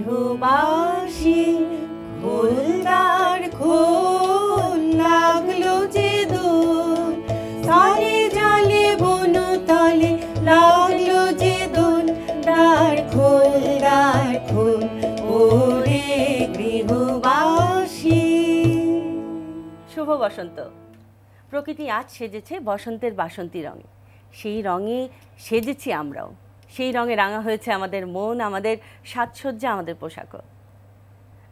গৃহবাসী খোলদার খোল লাগলো যে দোল তারে জালে বনতলে লাগলো যে দোল দ্বার খোল ওরে গৃহবাসী। শুভ বসন্ত। প্রকৃতি আজ সেজেছে বসন্তের বাসন্তী রঙে, সেই রঙে সেজেছি আমরাও, সেই রঙে রাঙা হয়েছে আমাদের মন, আমাদের সাজসজ্জা, আমাদের পোশাকও।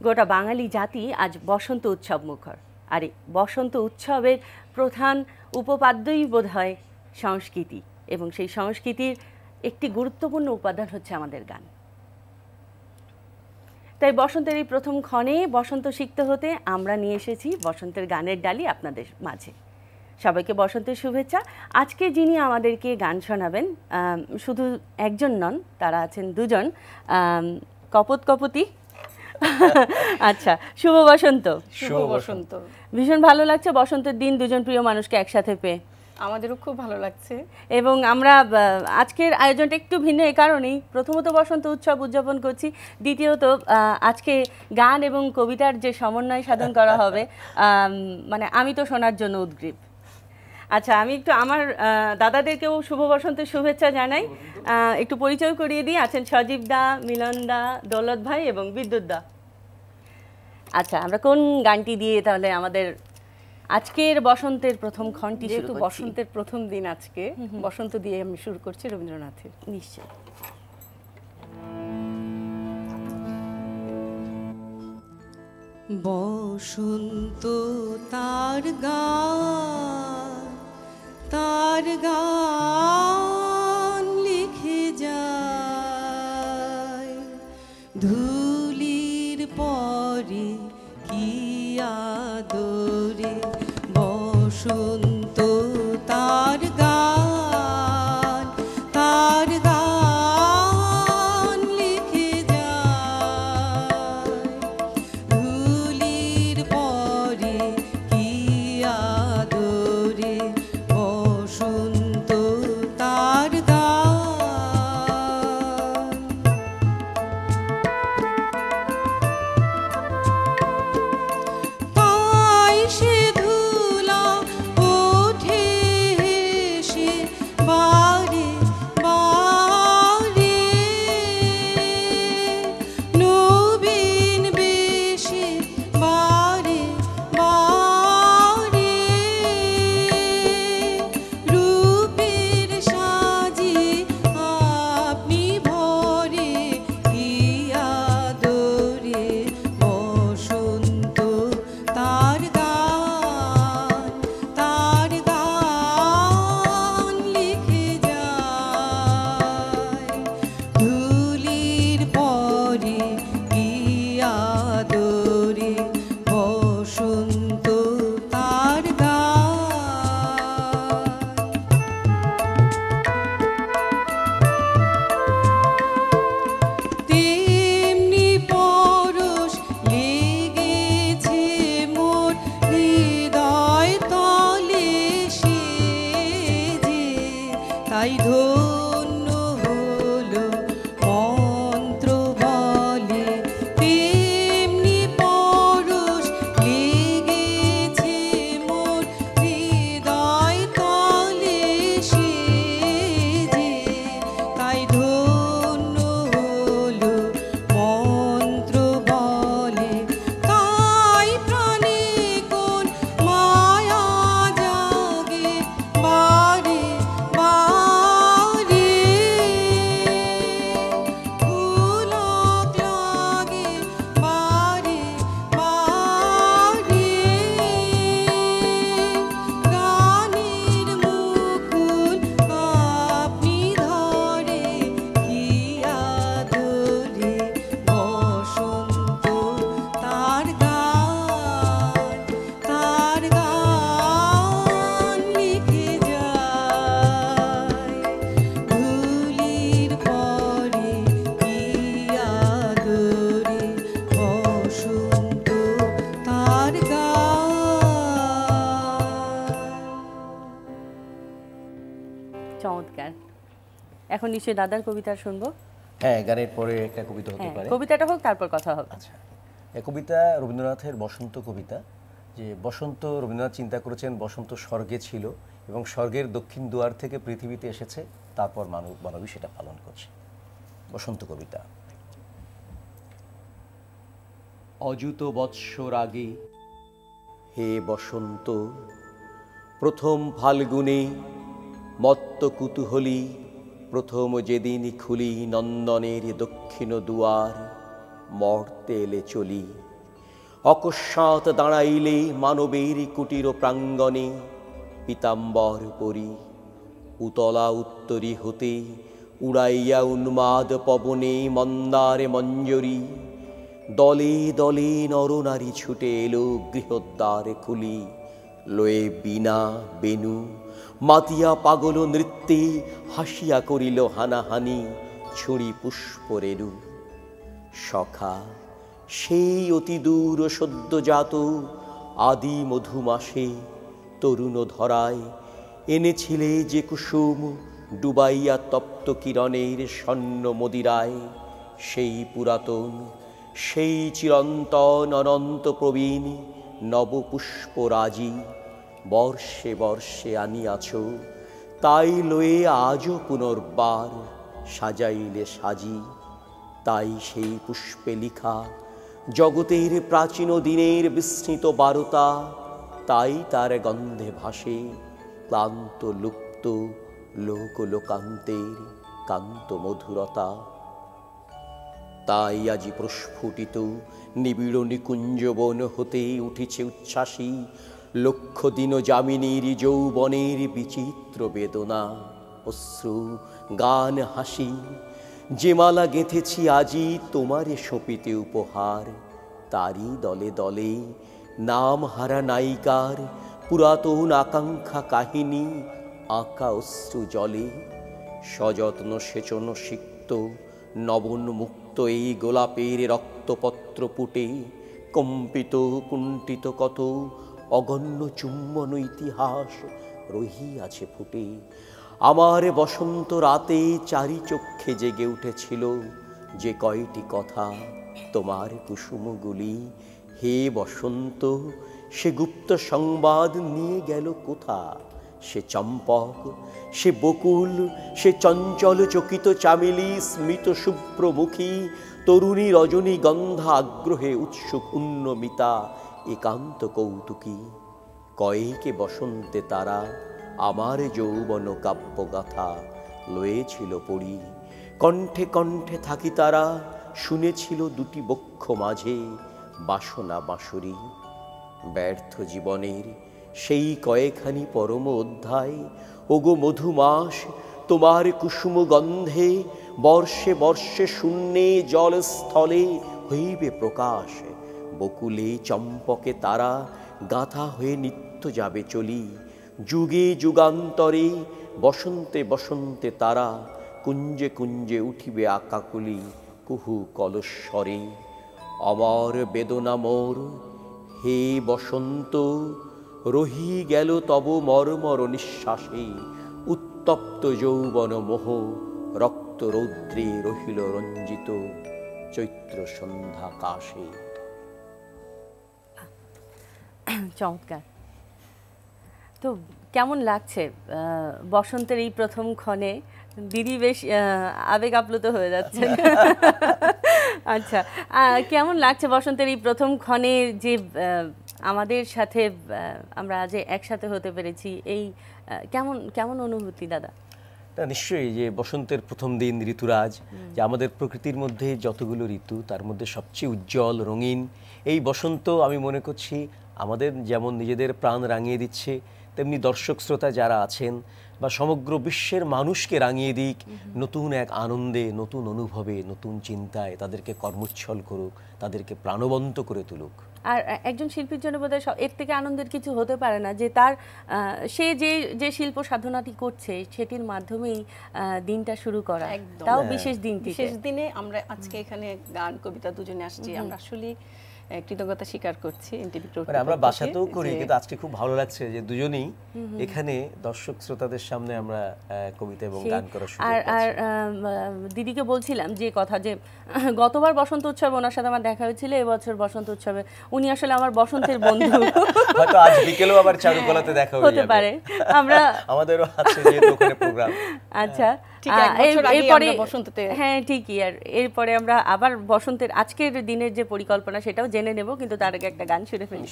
গোটা বাঙালি জাতি আজ বসন্ত উৎসব মুখর। আর এই বসন্ত উৎসবের প্রধান উপপাদ্যই বোধ হয় সংস্কৃতি, এবং সেই সংস্কৃতির একটি গুরুত্বপূর্ণ উপাদান হচ্ছে আমাদের গান। তাই বসন্তের এই প্রথম ক্ষণে বসন্ত সিক্ত হতে আমরা নিয়ে এসেছি বসন্তের গানের ডালি আপনাদের মাঝে। সবাইকে বসন্তের শুভেচ্ছা। আজকে যিনি আমাদেরকে গান শোনাবেন শুধু একজন নন, তারা আছেন দুজন, কপতি। আচ্ছা, শুভ বসন্ত। শুভ বসন্ত। ভীষণ ভালো লাগছে বসন্তের দিন দুজন প্রিয় মানুষকে একসাথে পেয়ে। আমাদেরও খুব ভালো লাগছে। এবং আমরা আজকের আয়োজনটা একটু ভিন্ন এই কারণেই, প্রথমত বসন্ত উৎসব উদযাপন করছি, দ্বিতীয়ত আজকে গান এবং কবিতার যে সমন্বয় সাধন করা হবে, মানে আমি তো শোনার জন্য উদ্গ্রীব। আচ্ছা, আমি একটু আমার দাদাদেরকেও শুভ বসন্তের শুভেচ্ছা জানাই। একটু পরিচয় করিয়ে দিই। আছেন সজীব দা, মিলন দা, দৌলত ভাই এবং বিদ্যুৎ দা। আচ্ছা, আমরা কোন গানটি দিয়ে তাহলে আমাদের আজকের বসন্তের প্রথম ক্ষণটি শুরু করছি? বসন্তের প্রথম দিন আজকে, বসন্ত দিয়ে আমি শুরু করছি রবীন্দ্রনাথের। নিশ্চয়। বসন্ত তার গান লিখে যায়, ধুলির পরে কি আদরে বসন্ত তার গান লিখে যায়, ধুলির পরে কি আদরে বসন্ত তার গান। পাই সে ধুলা ওঠে হেসে বারে বারে, নবীন বেশে বারে বারে, রূপের সাজে আপনি ভরে কি আদরে বসন্ত তার গান লিখে যায়, ধুলির পরে কি আদরে বসন্ত তার গান। তেমনি পরশ লেগেছে মোর হৃদয় তলে সেজে, তাই ধন্য হলো মন্ত্র বলে, তেমনি পরশ লেগেছে মোর হৃদয় তলে সেজে, তাই ধন্য হলো মন্ত্র বলে, তাই প্রাণে কোন মায়া জাগে বারে বারে, পুলক লাগে বারে বারে, গানের মুকুল আপনি ধরে কি আদরে বসন্ত তার গান লিখে যায়, ধুলির পরে কি আদরে বসন্ত তার গান। চমৎকার। এখন নিশ্চয়ই দাদার কবিতা শুনবো। হ্যাঁ, গানের পরে একটা কবিতা হতে পারে। কবিতাটা হোক, তারপর কথা হবে। আচ্ছা, এই কবিতা রবীন্দ্রনাথের বসন্ত কবিতা। যে বসন্ত, রবীন্দ্রনাথ চিন্তা করেছেন বসন্ত স্বর্গে ছিল এবং স্বর্গের দক্ষিণ দুয়ার থেকে পৃথিবীতে এসেছে, তারপর মানবী সেটা পালন করছে। বসন্ত কবিতা। অযুত বৎসর আগে হে বসন্ত, প্রথম ফাল্গুনে মত্ত কুতূহলী, প্রথম যেদিন খুলি নন্দনের দক্ষিণ দুয়ার, মর্তে এলে চলি অকস্মাৎ দাঁড়াইলে মানবের কুটির প্রাঙ্গণে, পীতাম্বর পরি উতলা উত্তরী হতে উড়াইয়া উন্মাদ পবনে মন্দারে মঞ্জরি, দলে দলে নরনারী ছুটে এলো গৃহদ্বার খুলি, লয়ে বীণা বেনু মাতিয়া পাগল নৃত্যে হাসিয়া করিল হানাহানি, ছুরি পুষ্প রেণু। সখা সেই অতি দূর সদ্যজাত আদি মধুমাসে তরুণ ধরায় এনেছিলে যে কুসুম ডুবাইয়া তপ্ত কিরণের স্বর্ণ মদিরায়, সেই পুরাতন, সেই চিরন্তন অনন্ত প্রবীণ নবপুষ্পরাজি বর্ষে বর্ষে আনিয়াছ, তাই লয়ে আজও পুনর্বার সাজাইলে সাজি। তাই সেই পুষ্পে লিখা জগতের প্রাচীন দিনের বিস্মৃত বারতা, তাই তার গন্ধে ভাসে ক্লান্ত লুপ্ত লোক লোকান্তের কান্ত মধুরতা। তাই আজি প্রস্ফুটিত নিবিড় নিকুঞ্জবন হতে উঠেছে উচ্ছ্বাসী লক্ষ দিন যামিনীর যৌবনের বিচিত্র বেদনা, অশ্রু, গান, হাসি। যে মালা গেঁথেছি আজি তোমারে সঁপিতে উপহার, তারই দলে দলে নাম হারা নায়িকার পুরাতন আকাঙ্ক্ষা কাহিনী আঁকা অশ্রু জলে। সযত্ন সেচন সিক্ত নবন মুক্ত এই গোলাপের রক্তপত্র পুটে, কম্পিত কুণ্ঠিত কত অগণ্য চুম্বন ইতিহাস রহিয়াছে ফুটে। আমার বসন্ত রাতে চারি চক্ষে জেগে উঠেছিল যে কয়টি কথা, তোমার কুসুমগুলি হে বসন্ত সে গুপ্ত সংবাদ নিয়ে গেল কোথা। সে চম্পক, সে বকুল, সে চঞ্চল চকিত চামেলি, স্মিত শুভ্রমুখী তরুণী রজনী গন্ধা আগ্রহে উৎসুক উন্নমিতা একান্ত কৌতুকী। কয়েকে বসন্তে তারা আমার যৌবন কাব্যগাথা লয়েছিল পড়ি, কণ্ঠে কণ্ঠে থাকি তারা শুনেছিল দুটি বক্ষ মাঝে বাসনা বাঁশুরি। ব্যর্থ জীবনের সেই কয়েকখানি পরম অধ্যায়, ওগো মধুমাস তোমার কুসুম গন্ধে বর্ষে বর্ষে শূন্যে জলস্থলে হইবে প্রকাশ। বকুলে চম্পকে তারা গাঁথা হয়ে নিত্য যাবে চলি, যুগে যুগান্তরে বসন্তে বসন্তে তারা কুঞ্জে কুঞ্জে উঠিবে আকাকুলি কুহু কলস্বরে। অমর বেদনা মোর হে বসন্ত, রহি গেল তব মর্মর নিঃশ্বাসে, উত্তপ্ত যৌবন মোহ রক্ত রৌদ্রে রহিল রঞ্জিত চৈত্র সন্ধ্যা কাশে। চমৎকার। তো কেমন লাগছে বসন্তের এই প্রথম ক্ষণে? দিদি বেশ আবেগ আপ্লুত হয়ে যাচ্ছেন। আচ্ছা, কেমন লাগছে বসন্তের এই প্রথম ক্ষণে যে আমাদের সাথে আমরা আজ একসাথে হতে পেরেছি? এই কেমন কেমন অনুভূতি দাদা? নিশ্চয়ই, যে বসন্তের প্রথম দিন, ঋতুরাজ, যে আমাদের প্রকৃতির মধ্যে যতগুলো ঋতু তার মধ্যে সবচেয়ে উজ্জ্বল রঙিন এই বসন্ত, আমি মনে করছি আমাদের যেমন নিজেদের প্রাণ রাঙিয়ে দিচ্ছে, তেমনি দর্শক শ্রোতা যারা আছেন বা সমগ্র বিশ্বের মানুষকে রাঙিয়ে দিক নতুন এক আনন্দে, নতুন অনুভবে, নতুন চিন্তায়, তাদেরকে কর্মোচ্ছল করুক, তাদেরকে প্রাণবন্ত করে তুলুক। আর একজন শিল্পীর জন্য বোধহয় এর থেকে আনন্দের কিছু হতে পারে না, যে তার সে যে শিল্প সাধনাটি করছে সেটির মাধ্যমেই দিনটা শুরু করা, তাও বিশেষ দিন। বিশেষ দিনে আমরা আজকে এখানে গান কবিতা দুজনে আসছি, আমরা আসলে কৃতজ্ঞতা স্বীকার করছি এনটিভি গ্রুপ। মানে আমরা বাসাতেও করি, কিন্তু আজকে খুব ভালো লাগছে যে দুজনেই এখানে দর্শক শ্রোতাদের সামনে আমরা কবিতা এবং গান করার সুযোগ আর পাচ্ছি। দিদিকে বলছিলাম যে কথা যে গতবার বসন্ত উৎসবে ওনার সাথে আমার দেখা হয়েছিল, এবছর বসন্ত উৎসবে উনি আসলে আমার বসন্তের বন্ধু। হয়তো আজ বিকেলেও আবার চারুকলাতে দেখা হতে পারে। আমরা আমাদেরও আছে যেহেতু ওখানে প্রোগ্রাম। আচ্ছা, ঠিক এক বছর আগে আমরা বসন্ততে, হ্যাঁ ঠিকই। আর এরপরে আমরা আবার বসন্তের আজকের দিনের যে পরিকল্পনা সেটাও জেনে নেব, কিন্তু তার আগে একটা গান শুনে ফেলি।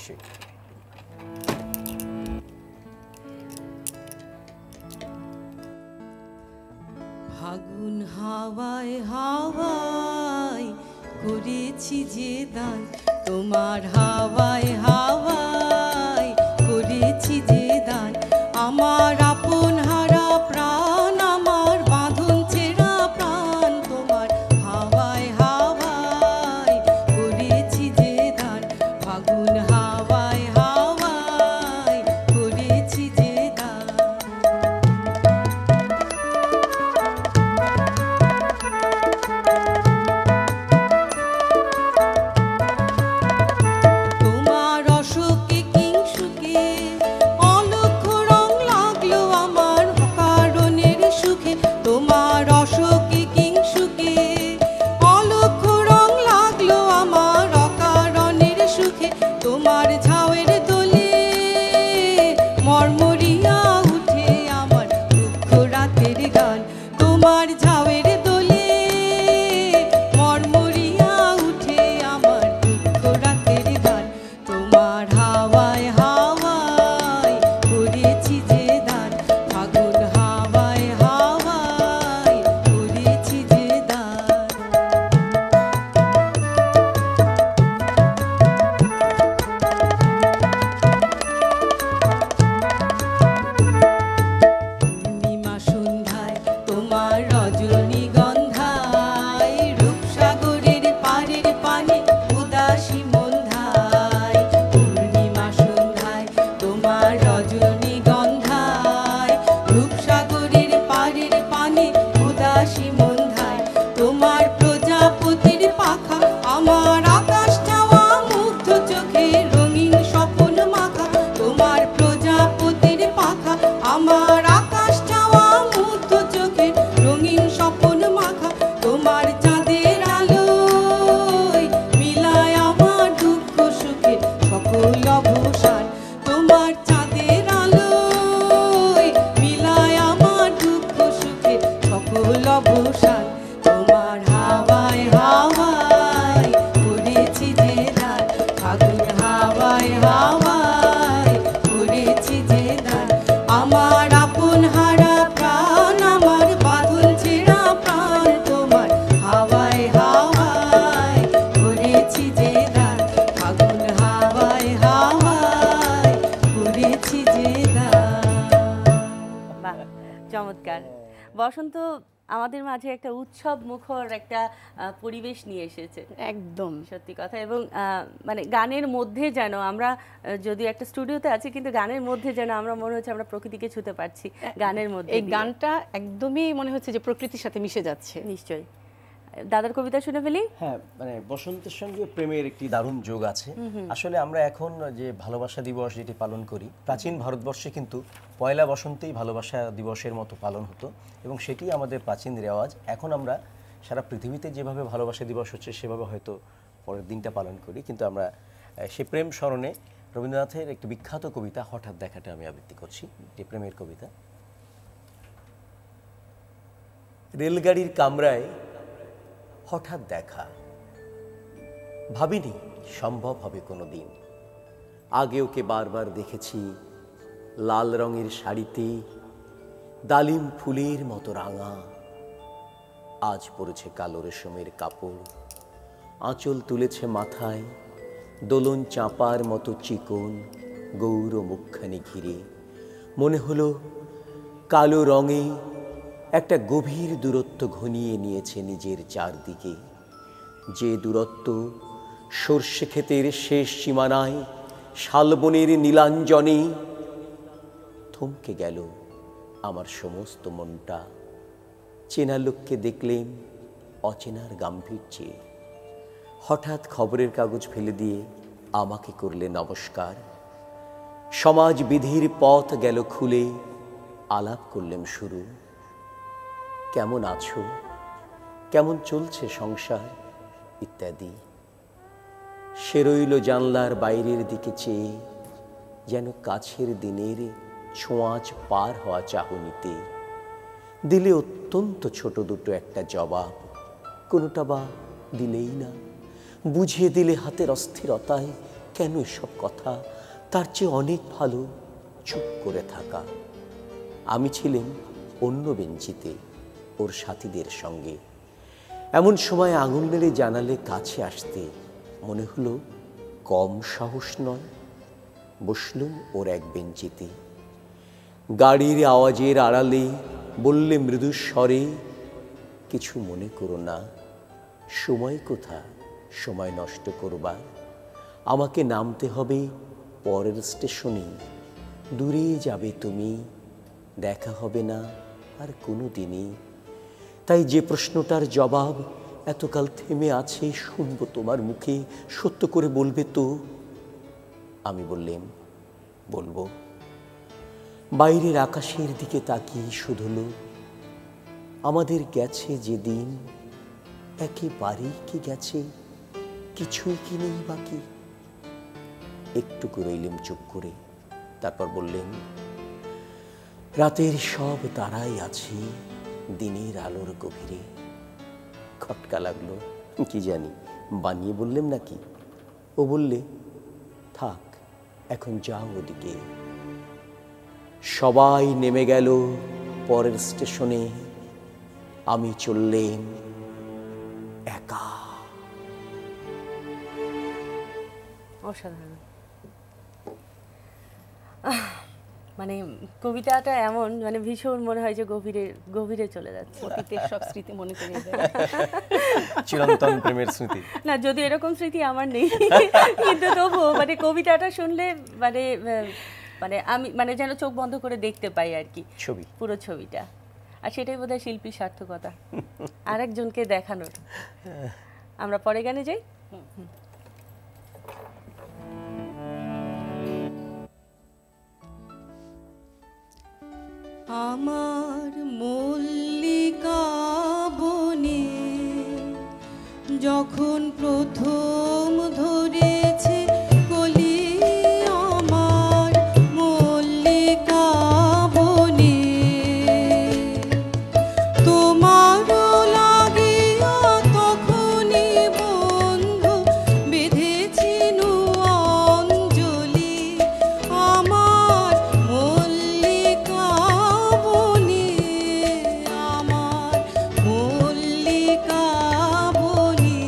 ফাগুন হাওয়ায় হাওয়ায় করেছি যে দান, তোমার হাওয়ায় হাওয়ায় করেছি যে দান, আমার আপন হারা প্রাণ, আমার বাঁধন ছেঁড়া প্রাণ, তোমার হাওয়ায় হাওয়ায় করেছি যে দান, ফাগুন হাওয়ায় হাওয়ায় করেছি যে দান। তোমার অশোকে কিংসুকে অলক্ষ রং লাগলো আমার অকারণের সুখে, তোমার অশোকে কিংসুকে অলক্ষ রং লাগলো আমার অকারণের সুখে, তোমার ঝাউয়ের দোলে মর্মরিয়া উঠে আমার দুঃখ রাতের গান, তোমার ঝাউয়ের দোলে মর্মরিয়া উঠে আমার দুঃখ রাতের গান, তোমার হাওয়ায় হাওয়ায় করেছি যে দান, ফাগুন হাওয়ায় হাওয়ায় করেছি যে দান। পূর্ণিমা সন্ধ্যায় তোমার রজনীগন্ধায়, রূপসাগরের পাড়ের পানে উদাসী মন্ধায়, পূর্ণিমা সন্ধ্যায় তোমার রজনীগন্ধায়, রূপসাগরের পাড়ের পানে উদাসী মন্ধায়, তোমার প্রজাপতির পাখা আমার আকাশ চাওয়া মুগ্ধ চোখে রঙিন স্বপন মাখা, তোমার প্রজাপতির পাখা আমার আকাশ চাওয়া মুগ্ধ চোখে রঙিন স্বপন মাখা, তোমার চাঁদের আলোয় মিলায় আমার দুঃখ সুখে সকল অবসান, তোমার চাঁদের আলোয় মিলায় আমার দুঃখ সুখে সকল অবসান, তোমার হাওয়ায় হাওয়ায় করেছি যে দান, ফাগুন হাওয়ায় হাওয়ায় করেছি যে দান, আমার আপন হারা প্রাণ, আমার বাঁধন ছেঁড়া প্রাণ, তোমার হাওয়ায় হাওয়ায় করেছি যে দান, ফাগুন হাওয়ায় হাওয়ায় করেছি যে দান। বাহ, চমৎকার। বসন্ত আমাদের মাঝে একটা উৎসব মুখর একটা পরিবেশ নিয়ে এসেছে, একদম সত্যি কথা। এবং মানে গানের মধ্যে যেন আমরা, যদিও একটা স্টুডিওতে আছি, কিন্তু গানের মধ্যে যেন আমরা মনে হচ্ছে আমরা প্রকৃতিকে ছুঁতে পারছি গানের মধ্যে। এই গানটা একদমই মনে হচ্ছে যে প্রকৃতির সাথে মিশে যাচ্ছে। নিশ্চয়ই। দাদার কবিতা শুনে ফেলি। হ্যাঁ, মানে বসন্তের সঙ্গে প্রেমের একটি দারুণ যোগ আছে। আসলে আমরা এখন যে ভালোবাসা দিবস যেটি পালন করি, প্রাচীন ভারতবর্ষে কিন্তু পয়লা বসন্তেই ভালোবাসা দিবসের মতো পালন হতো, এবং সেটি আমাদের প্রাচীন রেওয়াজ। এখন আমরা সারা পৃথিবীতে যেভাবে ভালোবাসা দিবস হচ্ছে সেভাবে হয়তো পরের দিনটা পালন করি, কিন্তু আমরা সে প্রেম স্মরণে রবীন্দ্রনাথের একটি বিখ্যাত কবিতা হঠাৎ দেখাটা আমি আবৃত্তি করছি, যে প্রেমের কবিতা। রেলগাড়ির কামরায় হঠাৎ দেখা, ভাবিনি সম্ভব হবে কোনো দিন, আগে ওকে বারবার দেখেছি লাল রঙের শাড়িতে ডালিম ফুলের মতো রাঙা, আজ পরেছে কালো রেশমের কাপড়, আঁচল তুলেছে মাথায় দোলন চাঁপার মতো চিকন গৌর মুখখানি ঘিরে, মনে হলো কালো রঙে একটা গভীর দূরত্ব ঘনিয়ে নিয়েছে নিজের চারদিকে, যে দূরত্ব সর্ষে ক্ষেতের শেষ সীমানায় শালবনের নীলাঞ্জনে। থমকে গেল আমার সমস্ত মনটা, চেনা লোককে দেখলেন অচেনার গাম্ভীর্যে, হঠাৎ খবরের কাগজ ফেলে দিয়ে আমাকে করলে নমস্কার। সমাজ বিধির পথ গেল খুলে, আলাপ করলেম শুরু। কেমন আছো, কেমন চলছে সংসার ইত্যাদি। সে রইল জানলার বাইরের দিকে চেয়ে, যেন কাছের দিনের ছোঁয়াচ পার হওয়া চাহনিতে। দিলে অত্যন্ত ছোট দুটো একটা জবাব, কোনোটা বা দিলেই না। বুঝিয়ে দিলে হাতের অস্থিরতায় কেন এসব কথা, তার চেয়ে অনেক ভালো চুপ করে থাকা। আমি ছিলাম অন্য বেঞ্চিতে ওর সাথীদের সঙ্গে। এমন সময় আঙুল নেড়ে জানালে কাছে আসতে, মনে হলো কম সাহস নয়। বসলুম ওর এক বেঞ্চিতে। গাড়ির আওয়াজের আড়ালে বললে মৃদু স্বরে, কিছু মনে করো না, সময় কোথা সময় নষ্ট করবার। আমাকে নামতে হবে পরের স্টেশনে, দূরে যাবে তুমি, দেখা হবে না আর কোনো দিনই। তাই যে প্রশ্নটার জবাব এতকাল থেমে আছে, শুনবো তোমার মুখে, সত্য করে বলবে তো? আমি বললাম, বলবো। বাইরের আকাশের দিকে তাকিয়ে শুধলো, আমাদের গেছে যে দিন, একেবারেই কি গেছে, কিছুই কি নেই বাকি। একটুকু রইলেম চুপ করে, তারপর বললেন, রাতের সব তারাই আছে দিনের আলোর গভীরে। খটকা লাগলো, কি জানি বানিয়ে বললেম নাকি। ও বললে, থাক এখন যাও ওদিকে। সবাই নেমে গেল পরের স্টেশনে, আমি চললেম একা। অসাধারণ। মানে কবিতাটা এমন, মানে ভীষণ মনে হয় যে গভীরে গভীরে চলে যাচ্ছে। অতীতের সব স্মৃতি মনে করিয়ে দেয়। চিরন্তন প্রেমের স্মৃতি। না, যদি এরকম স্মৃতি আমার নেই, কিন্তু তবুও মানে কবিতাটা শুনলে মানে মানে আমি মানে যেন চোখ বন্ধ করে দেখতে পাই আর কি ছবি, পুরো ছবিটা। আর সেটাই বোধহয় শিল্পীর সার্থকতা, আরেকজনকে দেখানোর। আমরা পরে গানে যাই। আমার মল্লিকা বনে যখন প্রথম ধরেছে কলি, আমার মল্লিকা বনে তোমারও লাগিয়া তখনই বন্ধু বেঁধেছিনু অঞ্জলি। আমার মল্লিকা বনে, আমার মল্লিকা বনে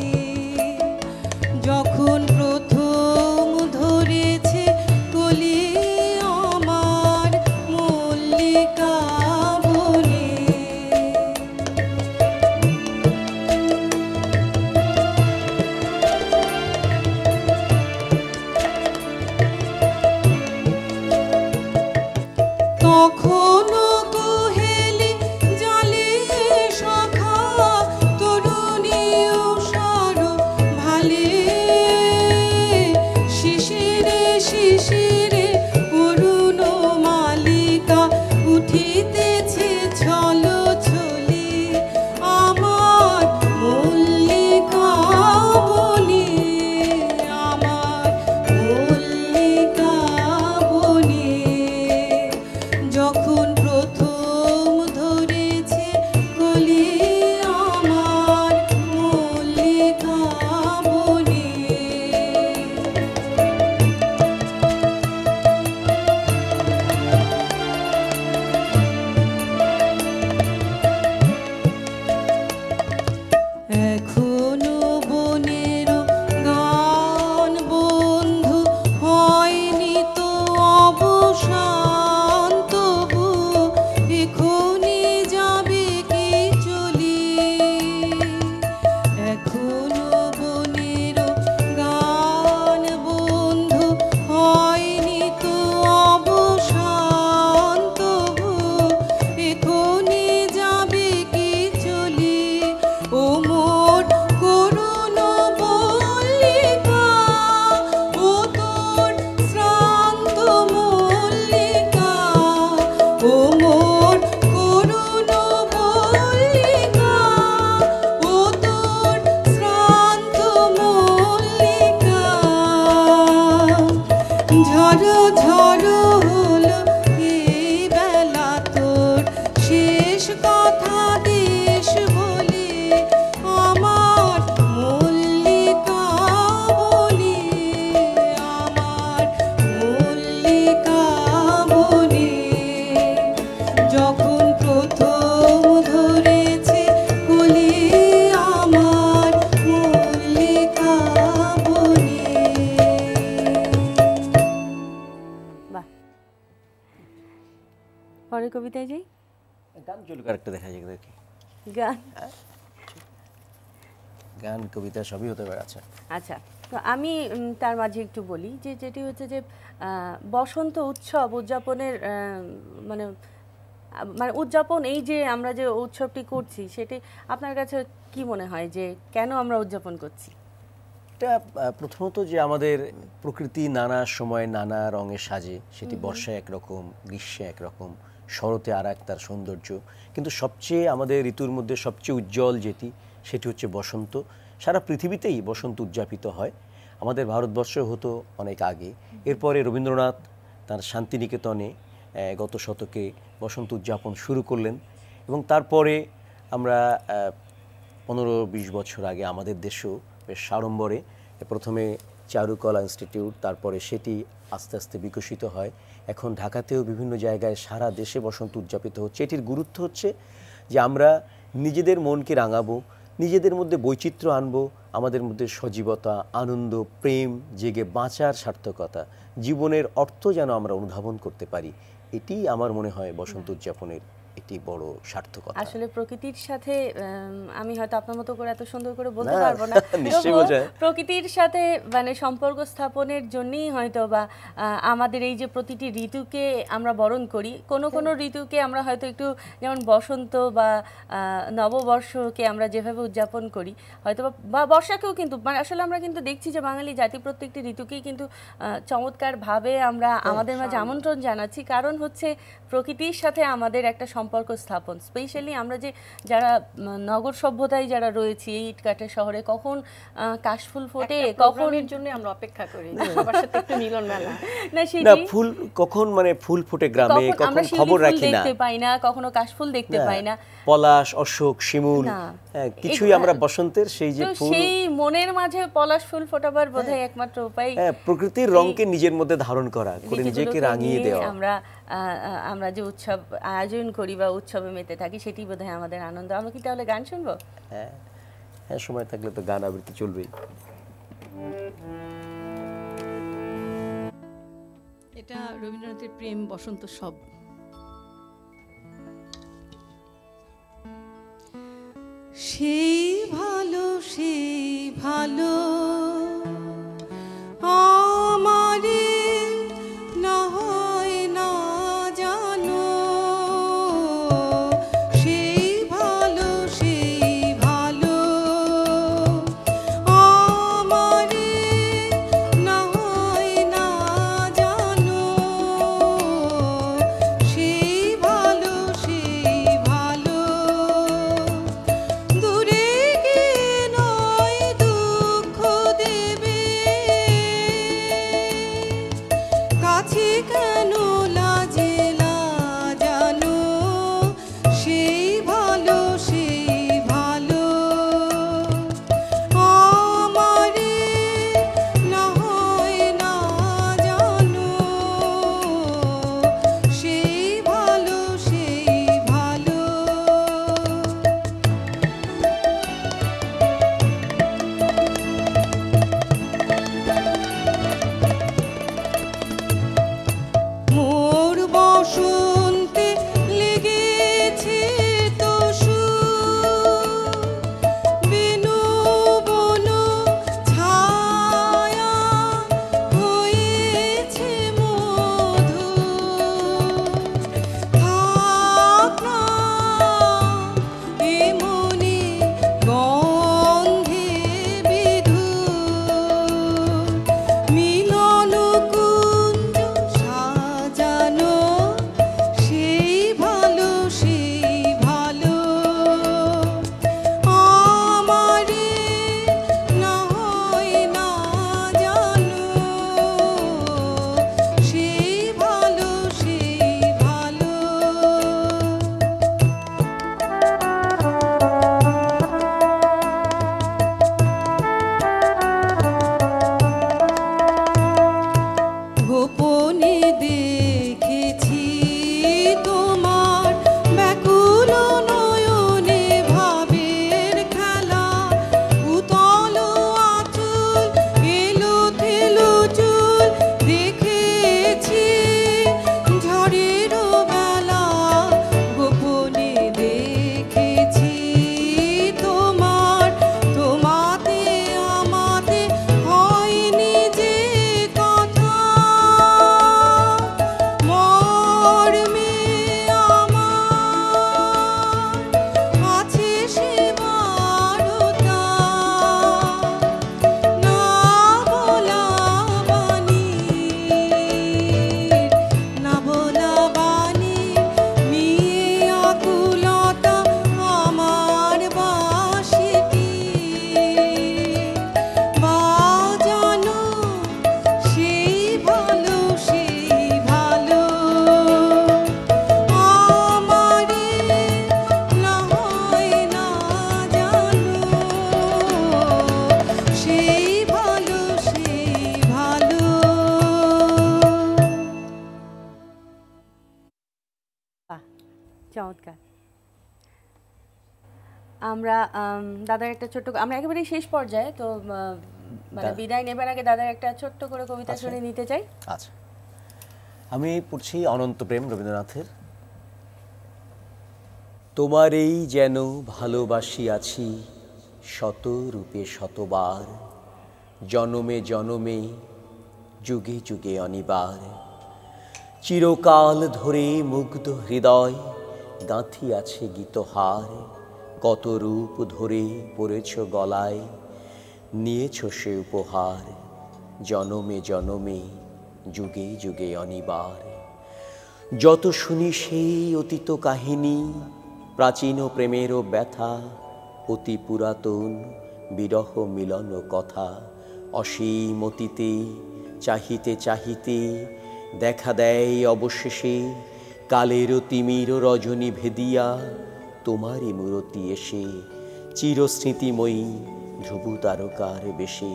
ঝড়ো ঝড়ো হলো এই বেলা তোর, শেষ কথা দেশ বলে আমার মল্লিকা বলে, আমার মল্লিকা বলে। যখন প্রথম ধরেছে কোলে আমার মল্লিকা বলে। বাহ, পরের কবিতায় যাই। গান চলুক, আরেকটা দেখা যায় দেখি। গান, গান কবিতা সবই হতে পারে। আচ্ছা আচ্ছা, তো আমি তার মাঝে একটু বলি যে যেটি হচ্ছে যে বসন্ত উৎসব উদযাপনের মানে মানে উদযাপন, এই যে আমরা যে উৎসবটি করছি সেটি আপনার কাছে কি মনে হয় যে কেন আমরা উদযাপন করছি? এটা প্রথমত যে আমাদের প্রকৃতি নানা সময় নানা রঙে সাজে, সেটি বর্ষায় একরকম, গ্রীষ্মে একরকম, শরতে আর এক তার সৌন্দর্য, কিন্তু সবচেয়ে আমাদের ঋতুর মধ্যে সবচেয়ে উজ্জ্বল যেটি সেটি হচ্ছে বসন্ত। সারা পৃথিবীতেই বসন্ত উদযাপিত হয়, আমাদের ভারতবর্ষে হতো অনেক আগে। এরপরে রবীন্দ্রনাথ তার শান্তিনিকেতনে গত শতকে বসন্ত উদযাপন শুরু করলেন, এবং তারপরে আমরা 15-20 বছর আগে আমাদের দেশেও বেশ সাড়ম্বরে প্রথমে চারুকলা ইনস্টিটিউট, তারপরে সেটি আস্তে আস্তে বিকশিত হয়। এখন ঢাকাতেও বিভিন্ন জায়গায় সারা দেশে বসন্ত উদযাপিত হচ্ছে। এটির গুরুত্ব হচ্ছে যে আমরা নিজেদের মনকে রাঙাবো, নিজেদের মধ্যে বৈচিত্র্য আনবো, আমাদের মধ্যে সজীবতা, আনন্দ, প্রেম জেগে বাঁচার সার্থকতা, জীবনের অর্থ যেন আমরা অনুধাবন করতে পারি। এটি আমার মনে হয় বসন্ত উদযাপনের একটি বড় সার্থকতা। আসলে প্রকৃতির সাথে আমি হয়তো আপনার মতো করে এত সুন্দর করে বলতে না, পারবো না, নিশ্চয়ই তবুও বোঝায়। প্রকৃতির সাথে মানে সম্পর্ক স্থাপনের জন্যই হয়তো বা আমাদের এই যে প্রতিটি ঋতুকে আমরা বরণ করি, কোনো কোনো ঋতুকে আমরা হয়তো একটু, যেমন বসন্ত বা নববর্ষকে আমরা যেভাবে উদযাপন করি, হয়তো বা বর্ষাকেও, কিন্তু মানে আসলে আমরা কিন্তু দেখছি যে বাঙালি জাতি প্রত্যেকটি ঋতুকেই কিন্তু চমৎকারভাবে আমরা আমাদের মাঝে আমন্ত্রণ জানাচ্ছি, কারণ হচ্ছে প্রকৃতির সাথে আমাদের একটা সম্পর্ক স্থাপন। স্পেশালি আমরা যে যারা নগর সভ্যতায় যারা রয়েছি, এই ইটকাঠের শহরে কখন কাশফুল ফোটে, কখন এর জন্য আমরা অপেক্ষা করি সবার সাথে একটু মিলন মেলা। না না, সেটি ফুল কখন মানে ফুল ফুটে গ্রামে, কখন আমরা কখন শিউলি খবর ফুল রাখি না, দেখতে পাই না, কখনো কাশফুল দেখতে পাই না, পলাশ, অশোক, শিমুল, না। কিছুই আমরা বসন্তের সেই যে তো ফুল, সেই মনের মাঝে পলাশ ফুল ফোটাবার বোধহয় একমাত্র উপায় প্রকৃতির রঙকে নিজের মধ্যে ধারণ করা, করে নিজেকে ঋতুগুলোকে রাঙিয়ে নিয়ে দেওয়া। আমরা যে উৎসব আয়োজন করি বা উৎসবে মেতে থাকি, সেটি বোধহয় আমাদের আনন্দ। আমরা কি তাহলে গান শুনবো? হ্যাঁ হ্যাঁ, সময় থাকলে তো গান আবৃত্তি চলবেই। এটা রবীন্দ্রনাথের প্রেম বসন্ত সব। সেই ভালো আমারে না হয় না জানো, সেই ভালো আমারে না হয় না জানো, সেই ভালো দূরে গিয়ে নয় দুঃখ চমৎকার। আমরা দাদার একটা ছোট্ট, আমরা একেবারে শেষ পর্যায়ে তো মানে বিদায় নেবার আগে দাদার একটা ছোট্ট করে কবিতা শুনে নিতে চাই। আচ্ছা, আমি পড়ছি অনন্ত প্রেম রবীন্দ্রনাথের। তোমারেই যেন ভালোবাসিয়াছি শত রূপে শতবার, জনমে জনমে যুগে যুগে অনিবার। চিরকাল ধরে মুগ্ধ হৃদয় গাঁথিয়াছে গীতহার, কত রূপ ধরে পড়েছ গলায় নিয়েছ সে উপহার, জনমে জনমে যুগে যুগে অনিবার। যত শুনি সেই অতীত কাহিনী, প্রাচীন প্রেমেরও ব্যথা, অতি পুরাতন বিরহ মিলন কথা, অসীম অতীতে চাহিতে চাহিতে দেখা দেয় অবশেষে কালের তিমির রজনী ভেদিয়া তোমারই মূরতি এসে, চিরস্মৃতিময়ী ধ্রুব তারকার বেশে।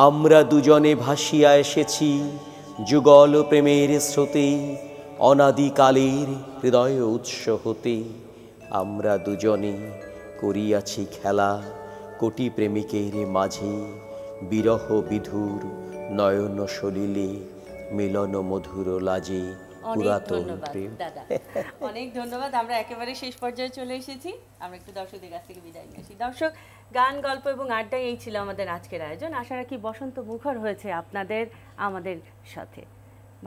আমরা দুজনে ভাসিয়া এসেছি যুগল প্রেমের স্রোতে, অনাদিকালের হৃদয় উৎস হতে। আমরা দুজনে করিয়াছি খেলা কোটি প্রেমিকের মাঝে, বিরহ বিধুর নয়ন সলিলে মিলন মধুর লাজে। অনেক পুরাতন ধন্যবাদ প্রেম। দাদা, অনেক ধন্যবাদ। আমরা একেবারে শেষ পর্যায়ে চলে এসেছি, আমরা একটু দর্শকদের কাছ থেকে বিদায় নিয়ে আসি। দর্শক, গান, গল্প এবং আড্ডায় এই ছিল আমাদের আজকের আয়োজন। আশা রাখি বসন্ত মুখর হয়েছে আপনাদের আমাদের সাথে।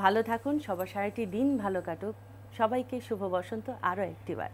ভালো থাকুন, সবার সারাটি দিন ভালো কাটুক। সবাইকে শুভ বসন্ত আরও একটিবার।